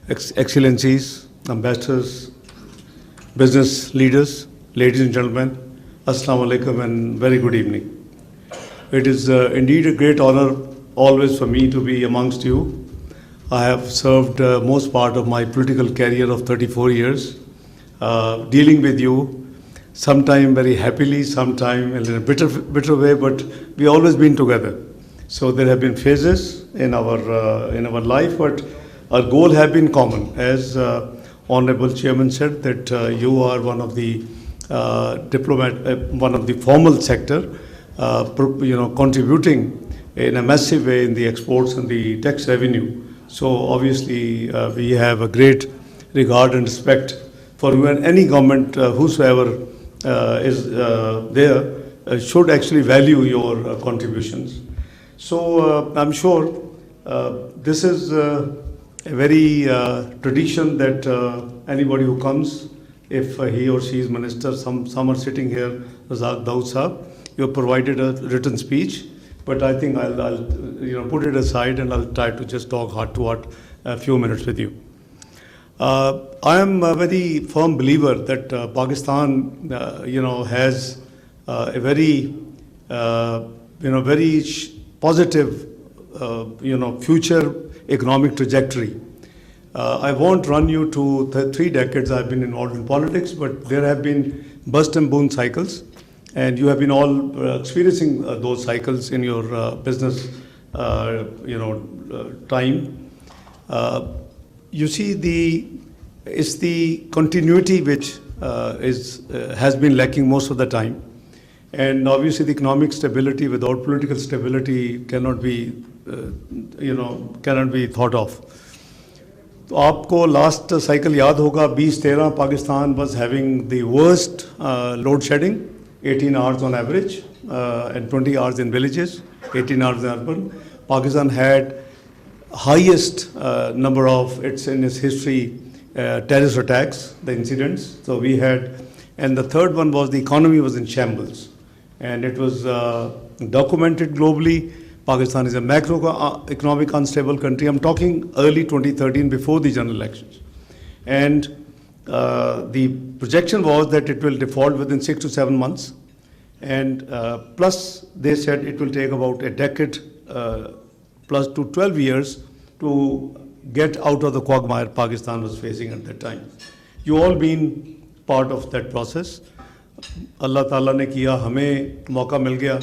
Excellencies, ambassadors, business leaders, ladies and gentlemen, Assalamu alaikum and very good evening. It is indeed a great honor always for me to be amongst you. I have served most part of my political career of 34 years, dealing with you, sometime very happily, sometime in a bitter way, but we always been together. So there have been phases in our life, but our goal have been common. As Honorable Chairman said, that you are one of the one of the formal sector, contributing in a massive way in the exports and the tax revenue. So obviously we have a great regard and respect for you, and any government whosoever is there should actually value your contributions. So I'm sure this is a very tradition that anybody who comes, if he or she is minister, some are sitting here, Razak Daud Sahab, you have provided a written speech, but I think I'll put it aside and I'll try to just talk heart to heart a few minutes with you. I am a very firm believer that Pakistan, has a very, very positive, future economic trajectory. I won't run you to the 3 decades I've been involved in politics, but there have been bust and boom cycles, and you have been all experiencing those cycles in your business, time. You see, it's the continuity which has been lacking most of the time, and obviously the economic stability without political stability cannot be, cannot be thought of. तो आपको last cycle याद होगा 2013 Pakistan was having the worst load shedding, 18 hours on average, and 20 hours in villages, 18 hours in urban. Pakistan had highest number of in its history terrorist attacks, the incidents. So we had, and the third one was the economy was in shambles, and it was documented globally. Pakistan is a macroeconomic unstable country. I'm talking early 2013, before the general elections. And the projection was that it will default within 6 to 7 months. And plus, they said it will take about a decade plus to 12 years to get out of the quagmire Pakistan was facing at that time. You all been part of that process. Allah Ta'ala ne kiya, hame mauka mil gaya.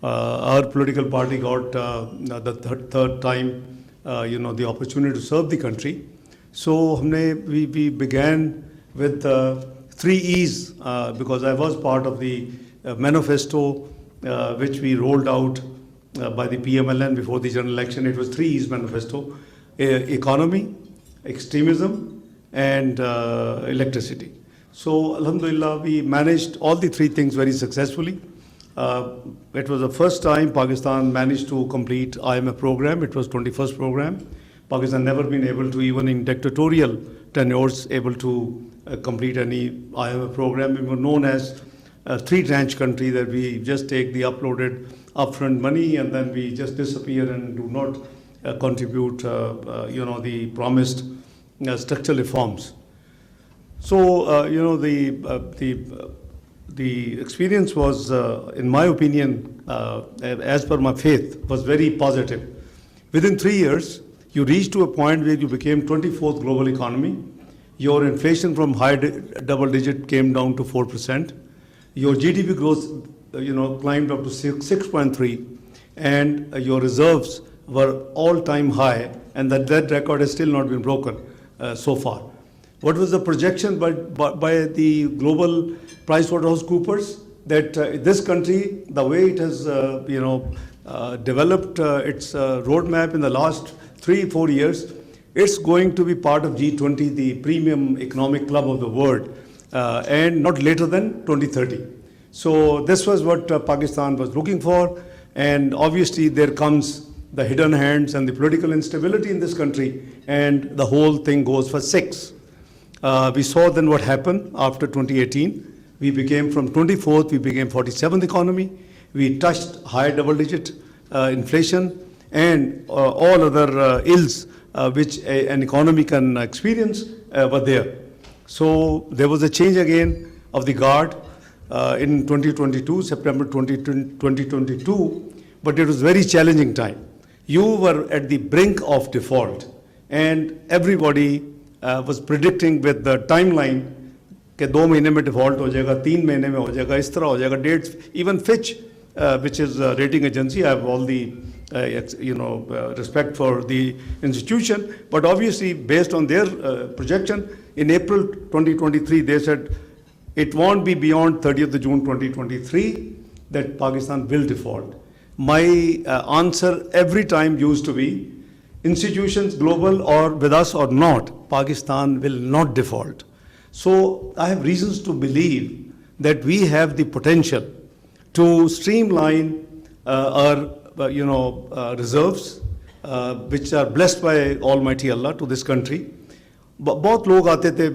Our political party got the third time, the opportunity to serve the country. So we began with 3 E's, because I was part of the manifesto which we rolled out by the PMLN before the general election. It was 3 E's manifesto: economy, extremism, and electricity. So Alhamdulillah, we managed all the 3 things very successfully. It was the first time Pakistan managed to complete IMF program. It was 21st program. Pakistan never been able to, even in dictatorial tenures, able to complete any IMF program. We were known as a 3-tranche country, that we just take the uploaded upfront money and then we just disappear and do not contribute, the promised structural reforms. So, the experience was, in my opinion, as per my faith, was very positive. Within 3 years, you reached to a point where you became 24th global economy. Your inflation from high double digit came down to 4%. Your GDP growth, climbed up to 6.3, and your reserves were all-time high, and that record has still not been broken so far. What was the projection by the global PricewaterhouseCoopers, that this country, the way it has, developed its roadmap in the last 3-4 years, it's going to be part of G20, the premium economic club of the world, and not later than 2030. So this was what Pakistan was looking for, and obviously there comes the hidden hands and the political instability in this country, and the whole thing goes for 6. We saw then what happened after 2018. We became from 24th, we became 47th economy. We touched high double-digit inflation, and all other ills which an economy can experience were there. So there was a change again of the guard in 2022, September 2022, but it was very challenging time. You were at the brink of default, and everybody was predicting with the timeline कि 2 महीने में default हो जाएगा, 3 महीने में हो जाएगा, इस तरह हो जाएगा. Dates, even Fitch, which is a rating agency, I have all the respect for the institution, but obviously based on their projection, in April 2023, they said it won't be beyond 30th of June 2023 that Pakistan will default. My answer every time used to be, institutions, global or with us or not, Pakistan will not default. So I have reasons to believe that we have the potential to streamline our reserves, which are blessed by Almighty Allah to this country. बहुत लोग आते थे,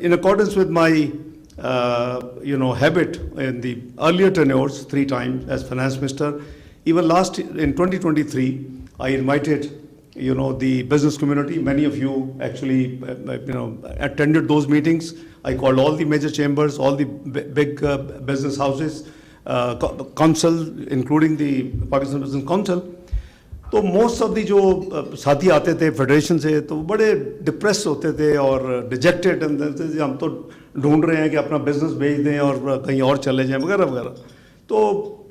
in accordance with my habit in the earlier tenures, 3 times as finance minister. Even last in 2023, I invited the business community. Many of you actually attended those meetings. I called all the major chambers, all the big business houses, council, including the Pakistan Business Council. तो most of the जो साथी आते थे federation से, तो बड़े depress होते थे और डिजेक्टेड, हम तो ढूंढ रहे हैं कि अपना बिजनेस बेच दें और कहीं और चले जाएं वगैरह वगैरह. तो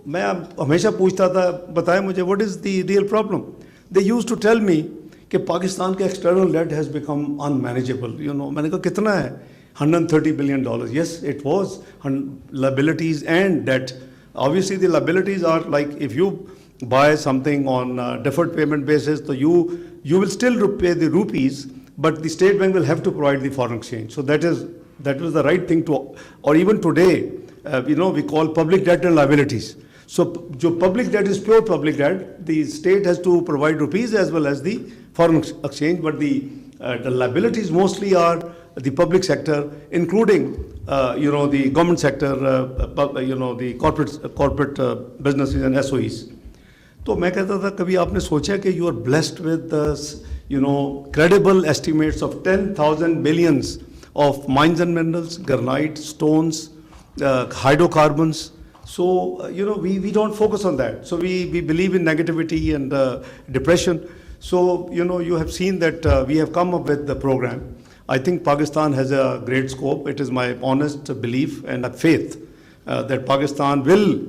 मैं हमेशा पूछता था, बताएं मुझे what is the real problem. They used to tell me कि पाकिस्तान का external debt has become unmanageable. मैंने कहा कितना है? $130 billion. Yes, it was liabilities and debt. Obviously the liabilities are like if you buy something on deferred payment basis, so you will still pay the rupees, but the state bank will have to provide the foreign exchange. So that was the right thing to, or even today, we call public debt and liabilities. So jo public debt is pure public debt. The state has to provide rupees as well as the foreign exchange, but the liabilities mostly are the public sector, including the government sector, the corporate businesses and SOEs. तो मैं कहता था कभी आपने सोचा कि you are blessed with credible estimates of 10,000 billions of mines and minerals, granite, stones, hydrocarbons. So we don't focus on that. So we believe in negativity and depression. So you have seen that we have come up with the program. I think Pakistan has a great scope. It is my honest belief and faith that Pakistan will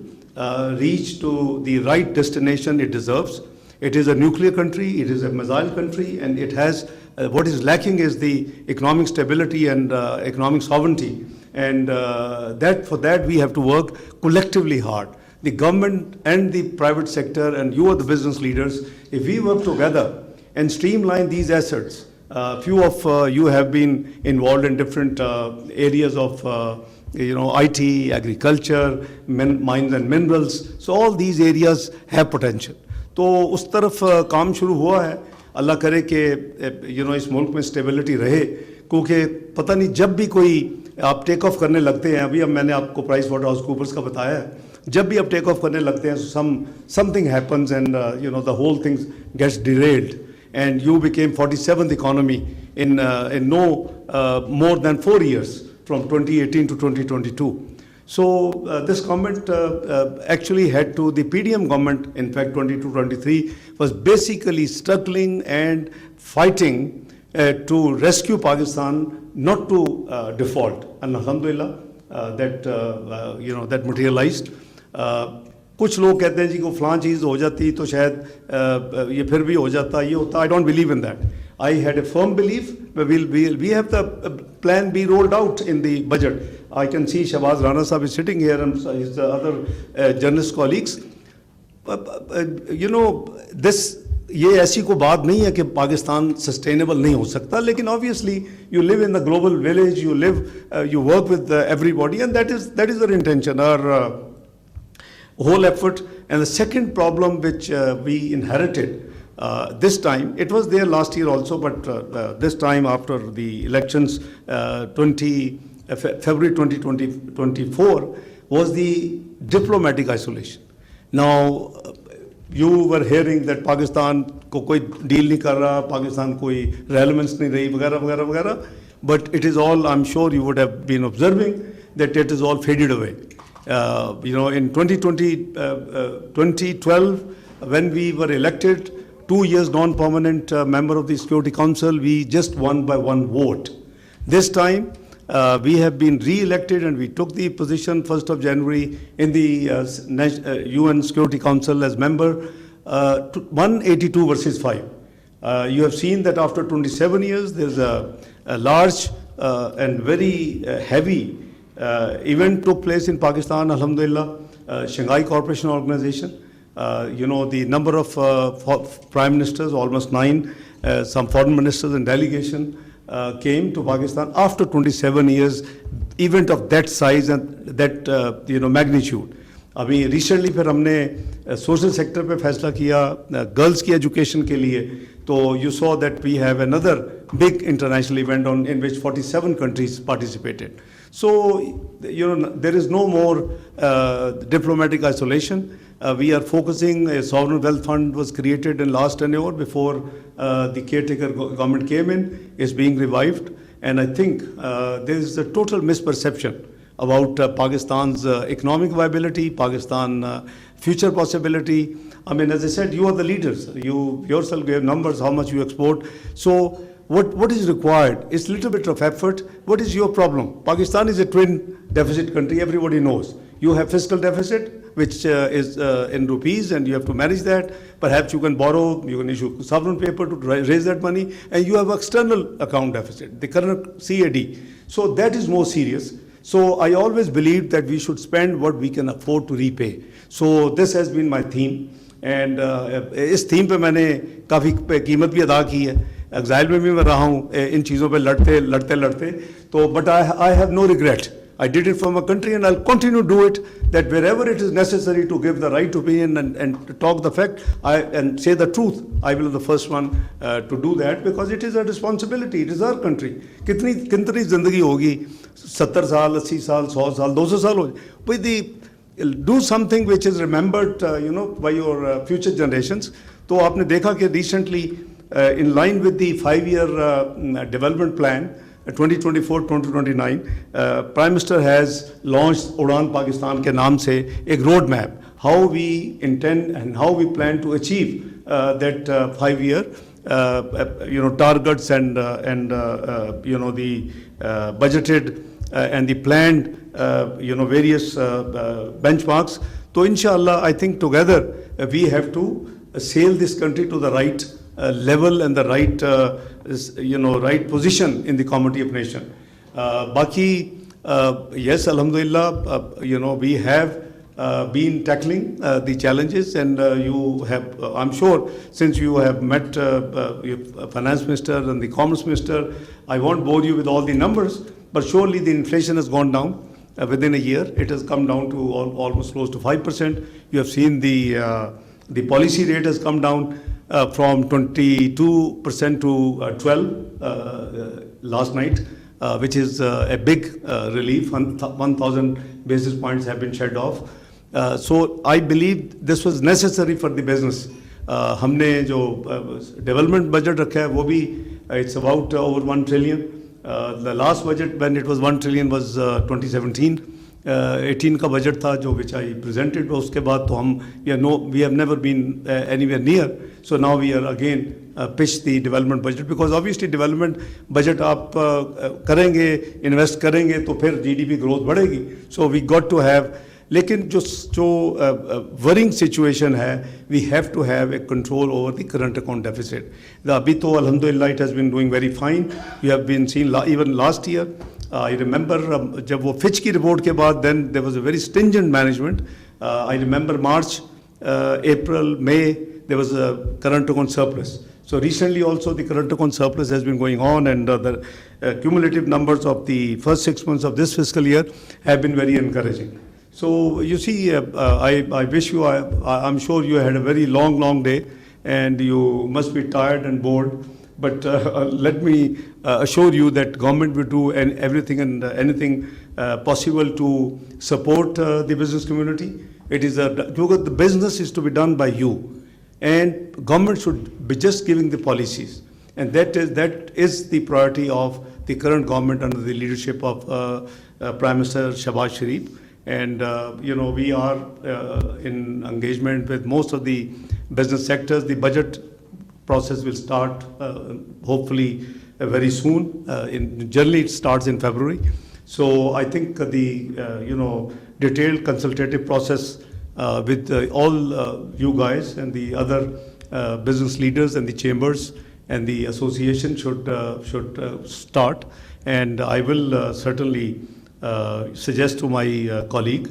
reach to the right destination it deserves. It is a nuclear country, it is a missile country, and it has, what is lacking is the economic stability and economic sovereignty. And for that we have to work collectively hard. The government and the private sector, and you are the business leaders, if we work together and streamline these assets. Few of you have been involved in different areas of IT, agriculture, mines and minerals. So all these areas have potential. तो उस तरफ काम शुरू हुआ है. अल्लाह करे कि इस मुल्क में स्टेबिलिटी रहे, क्योंकि पता नहीं जब भी कोई आप टेक ऑफ करने लगते हैं, अभी अब मैंने आपको प्राइस वाटर हाउस कूपर्स का बताया है, जब भी आप टेक ऑफ करने लगते हैं something happens and the whole thing gets derailed, and you became 47th economy in no more than 4 years. From 2018 to 2022. So this government actually had to, the PDM government, in fact 22-23, was basically struggling and fighting to rescue Pakistan, not to default. And alhamdulillah, that materialized. कुछ लोग कहते हैं जी को फलां चीज़ हो जाती तो शायद ये फिर भी हो जाता, ये होता. I don't believe in that. I had a firm belief. We have the plan B rolled out in the budget. I can see Shahbaz Rana Sahab is sitting here and his other journalist colleagues. ये ऐसी कोई बात नहीं है कि Pakistan sustainable नहीं हो सकता, लेकिन obviously you live in the global village, you work with everybody, and that is our intention, our whole effort. And the second problem which we inherited this time, it was there last year also, but this time after the elections, February 2024, was the diplomatic isolation. Now, you were hearing that Pakistan को कोई deal नहीं कर रहा, Pakistan कोई relevance नहीं रही, वगैरह वगैरह वगैरह. But it is all, I'm sure you would have been observing that it is all faded away. In 2012, when we were elected, 2 years non-permanent member of the Security Council, we just won by one vote. This time, we have been re-elected and we took the position 1st of January in the UN Security Council as member, 182 versus 5. You have seen that after 27 years, there's a large and very heavy event took place in Pakistan, Alhamdulillah, Shanghai Cooperation Organization. The number of prime ministers, almost 9, some foreign ministers and delegation came to Pakistan after 27 years, event of that size and that magnitude. अभी recently फिर हमने social sector पे फैसला किया girls की education के लिए, तो you saw that we have another big international event on in which 47 countries participated. So there is no more diplomatic isolation. We are focusing. A sovereign wealth fund was created in last tenure before the caretaker government came in. Is being revived, and I think there is a total misperception about Pakistan's economic viability, Pakistan future possibility. I mean, as I said, you are the leaders. You yourself gave numbers, how much you export. So what is required is a little bit of effort. What is your problem? Pakistan is a twin deficit country, everybody knows. You have fiscal deficit, which is in rupees, and you have to manage that. Perhaps you can borrow, you can issue sovereign paper to raise that money, and you have external account deficit, the current CAD. So that is more serious. So I always believed that we should spend what we can afford to repay. So this has been my theme, and इस theme पे मैंने काफ़ी कीमत भी अदा की है. Exile में भी मैं रहा हूँ इन चीज़ों पे लड़ते तो but I have no regret. I did it for my country and I'll continue to do it, that wherever it is necessary to give the right opinion and to talk the fact and say the truth, I will be the first one to do that, because it is a responsibility. It is our country. कितनी ज़िंदगी होगी, 70 साल, 80 साल, 100 साल, 200 साल हो जाए. Do something which is remembered by your future generations. तो आपने देखा कि recently in line with the 5-year development plan 2024-2029, Prime Minister has launched Udan Pakistan के नाम से एक road map, how we intend and how we plan to achieve that 5-year targets and the budgeted and the planned various benchmarks. So inshallah, I think together we have to sail this country to the right level and the right right position in the community of nation. Baki, yes, alhamdulillah, we have been tackling the challenges, and you have, I'm sure, since you have met finance minister and the commerce minister, I won't bore you with all the numbers, but surely the inflation has gone down within a year. It has come down to almost close to 5%. You have seen the policy rate has come down from 22% to 12 last night, which is a big relief. 1,000 basis points have been shed off. So I believe this was necessary for the business. हमने जो development budget रखा है वो भी it's about over 1 trillion. The last budget when it was 1 trillion was 2017. 18 का budget था जो which I presented, उसके बाद तो हम we have never been anywhere near. So now we are again pitch the development budget, because obviously development budget आप करेंगे, invest करेंगे तो फिर GDP growth बढ़ेगी. So we got to have, लेकिन जो worrying situation है, we have to have a control over the current account deficit. अभी तो alhamdulillah it has been doing very fine. You have been seen even last year. I remember जब वो Fitch की report के बाद, then there was a very stringent management. I remember March, April, May, there was a current account surplus. So recently also the current account surplus has been going on, and the cumulative numbers of the first 6 months of this fiscal year have been very encouraging. So you see, I wish you, I'm sure you had a very long day and you must be tired and bored. But let me assure you that government will do everything and anything possible to support the business community. It is because the business is to be done by you. and government should be just giving the policies. And that is the priority of the current government under the leadership of Prime Minister Shahbaz Sharif. And we are in engagement with most of the business sectors. The budget process will start hopefully very soon. Generally, it starts in February. So I think the detailed consultative process with all you guys and the other business leaders and the chambers and the association should start. And I will certainly suggest to my colleague,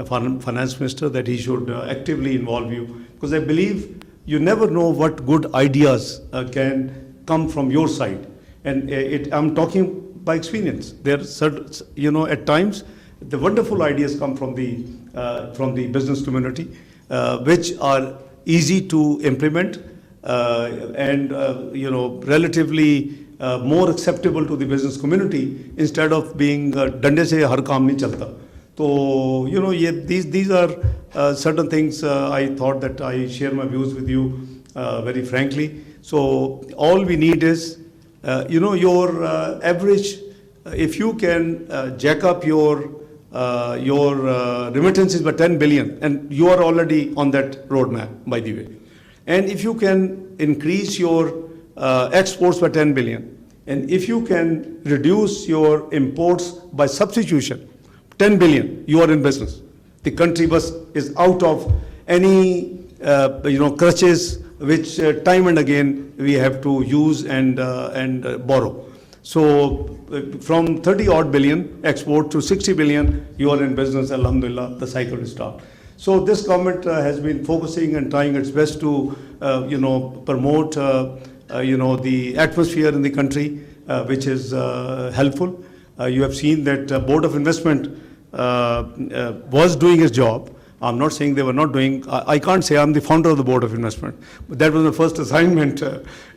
finance minister, that he should actively involve you, because I believe you never know what good ideas can come from your side. And I'm talking by experience. There are certain, at times, the wonderful ideas come from the business community, which are easy to implement and relatively more acceptable to the business community, instead of being dande se har kaam nahi chalta. So these are certain things I thought that I share my views with you very frankly. So all we need is your average, if you can jack up your remittances by 10 billion, and you are already on that roadmap, by the way. And if you can increase your exports by 10 billion, and if you can reduce your imports by substitution, 10 billion, you are in business. The country is out of any crutches which time and again we have to use and borrow. So from 30 odd billion export to 60 billion, you are in business. Alhamdulillah, the cycle will start. So this government has been focusing and trying its best to promote the atmosphere in the country, which is helpful. You have seen that Board of Investment was doing its job. I'm not saying they were not doing. I can't say I'm the founder of the Board of Investment, but that was my first assignment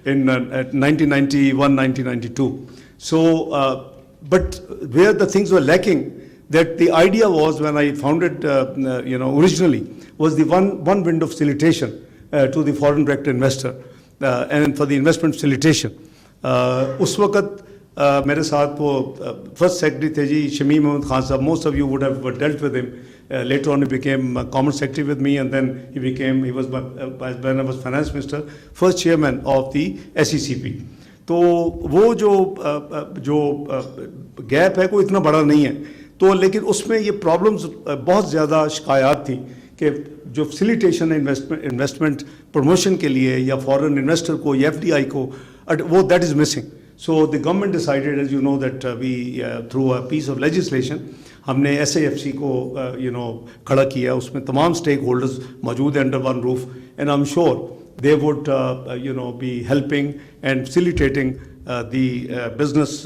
in 1991, 1992. So, but where the things were lacking, that the idea was, when I founded, originally, was the one window of facilitation to the foreign direct investor and for the investment facilitation. उस वक्त मेरे साथ वो first secretary थे जी शमीम अहमद खान साहब. Most of you would have dealt with him. Later on he became Commerce Secretary with me, and then he was when I was Finance Minister, first chairman of the SECP. तो वो जो gap है कोई इतना बड़ा नहीं है, तो लेकिन उसमें ये प्रॉब्लम्स बहुत ज़्यादा शिकायत थी कि जो फैसिलिटेशन है इन्वेस्टमेंट प्रमोशन के लिए या फॉरेन इन्वेस्टर को या FDI को, वो that is missing. So the government decided, as you know, that we through a piece of legislation, हमने SAFC को खड़ा किया. उसमें तमाम स्टेक होल्डर्स मौजूद हैं under one roof, and I'm sure they would be helping and facilitating the business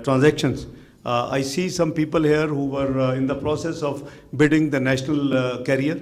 transactions. I see some people here who were in the process of bidding the national carrier.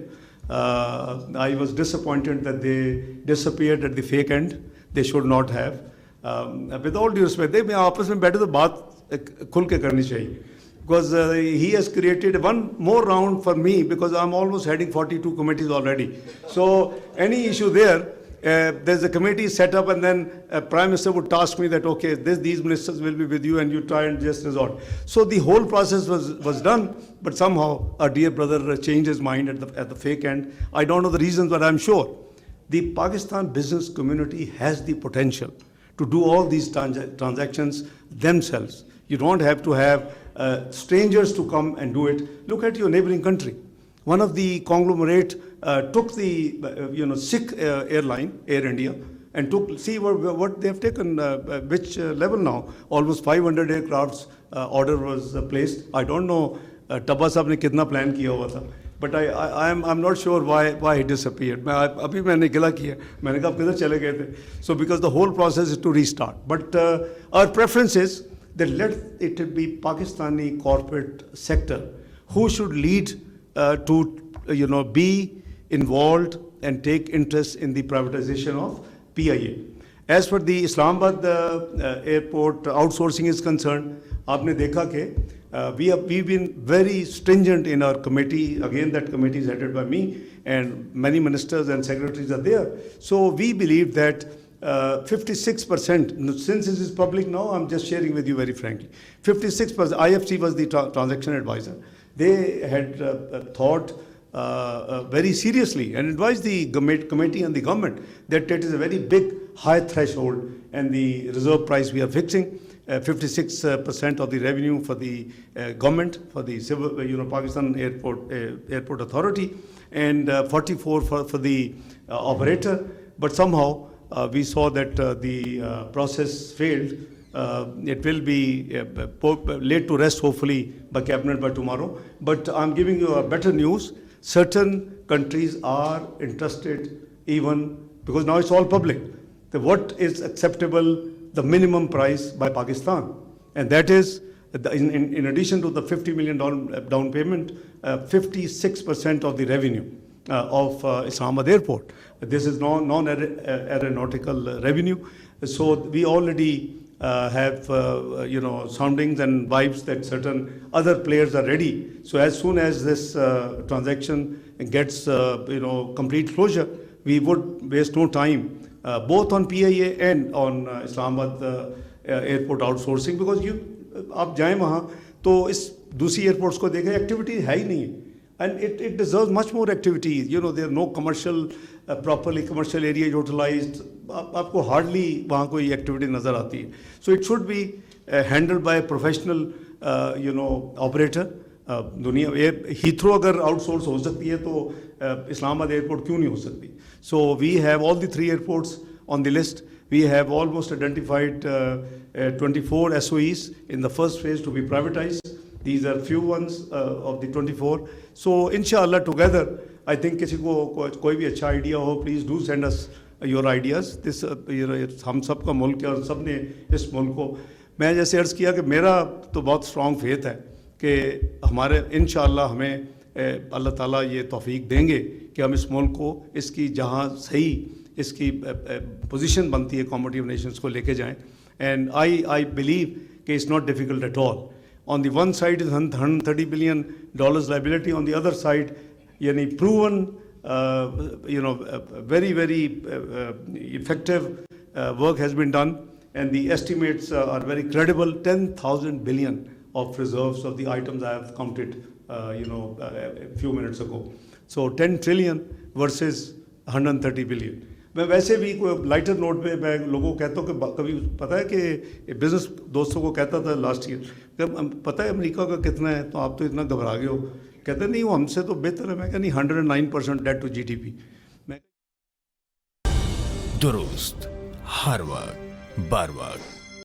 I was disappointed that they disappeared at the fake end. They should not have. With all due respect, they आपस में बैठे तो बात खुल के करनी चाहिए, because he has created one more round for me, because I'm almost heading 42 committees already. So any issue there's a committee set up, and then Prime Minister would task me that, okay, these ministers will be with you, and you try and just resort. So the whole process was done, but somehow our dear brother changed his mind at the fake end. I don't know the reasons, but I'm sure the Pakistan business community has the potential to do all these transactions themselves. You don't have to have strangers to come and do it. Look at your neighboring country. One of the conglomerate took the Sikh airline, Air India, and see what they have taken, which level now. Almost 500 aircrafts order was placed. I don't know Tabba sahab ne kitna plan kiya hua tha. But I'm not sure why he disappeared. अभी मैंने गिला किया, मैंने कहा किधर चले गए थे. So because the whole process is to restart. But our preference is that let it be Pakistani corporate sector who should lead to be involved and take interest in the privatization of PIA. As for the Islamabad airport outsourcing is concerned, आपने देखा कि we've been very stringent in our committee. Again, that committee is headed by me, and many ministers and secretaries are there. So we believe that 56%, since this is public now, I'm just sharing with you very frankly. 56%, IFC was the transaction advisor. They had thought very seriously and advised the committee and the government that it is a very big, high threshold, and the reserve price we are fixing. 56% of the revenue for the government, for the civil, Pakistan Airport Authority, and 44 for the operator. But somehow we saw that the process failed. It will be laid to rest hopefully by cabinet by tomorrow. But I'm giving you a better news. Certain countries are interested, even because now it's all public. What is acceptable, the minimum price by Pakistan, and that is in addition to the $50 million down payment, 56% of the revenue of Islamabad Airport. This is non-aeronautical revenue. So we already have soundings and vibes that certain other players are ready. So as soon as this transaction gets complete closure, we would waste no time both on PIA and on Islamabad airport outsourcing, because आप जाएं वहाँ तो इस दूसरी airports को देखें, activity है ही नहीं, and it deserves much more activity. There are no commercial properly commercial area utilized. आपको hardly वहाँ कोई activity नजर आती है. So it should be handled by a professional operator. दुनिया हीथ्रो अगर आउटसोर्स हो सकती है तो इस्लामाबाद एयरपोर्ट क्यों नहीं हो सकती. So we have all the 3 airports on the list. We have almost identified 24 SOEs in the first phase to be privatized. These are few ones of the 24. So inshallah together, I think किसी को कोई भी अच्छा idea हो, please do send us your ideas. This हम सब का मुल्क है और सब ने इस मुल्क को, मैं जैसे अर्ज़ किया कि मेरा तो बहुत स्ट्रॉन्ग फेथ है कि हमारे इंशाअल्लाह हमें अल्लाह ताला ये तौफीक देंगे कि हम इस मुल्क को इसकी जहाँ सही इसकी पोजीशन बनती है कॉमोडिटी नेशंस को लेके जाएं. एंड आई बिलीव कि it's not difficult at all. On the one side is $130 billion liability, on the other side यानी proven very effective work has been done, and the estimates are very credible. 10,000 billion of reserves of the items I have counted a few minutes ago. So 10 trillion versus 130 billion. मैं वैसे भी कोई lighter note पे मैं लोगों को कहता हूँ कि कभी पता है कि बिजनेस दोस्तों को कहता था लास्ट ईयर, पता है अमेरिका का कितना है, तो आप तो इतना घबरा गए हो. कहते नहीं वो हमसे तो बेहतर है. मैं कहनी 109% डेट टू GDP. दुरुस्त हर वक्त बार वक्त.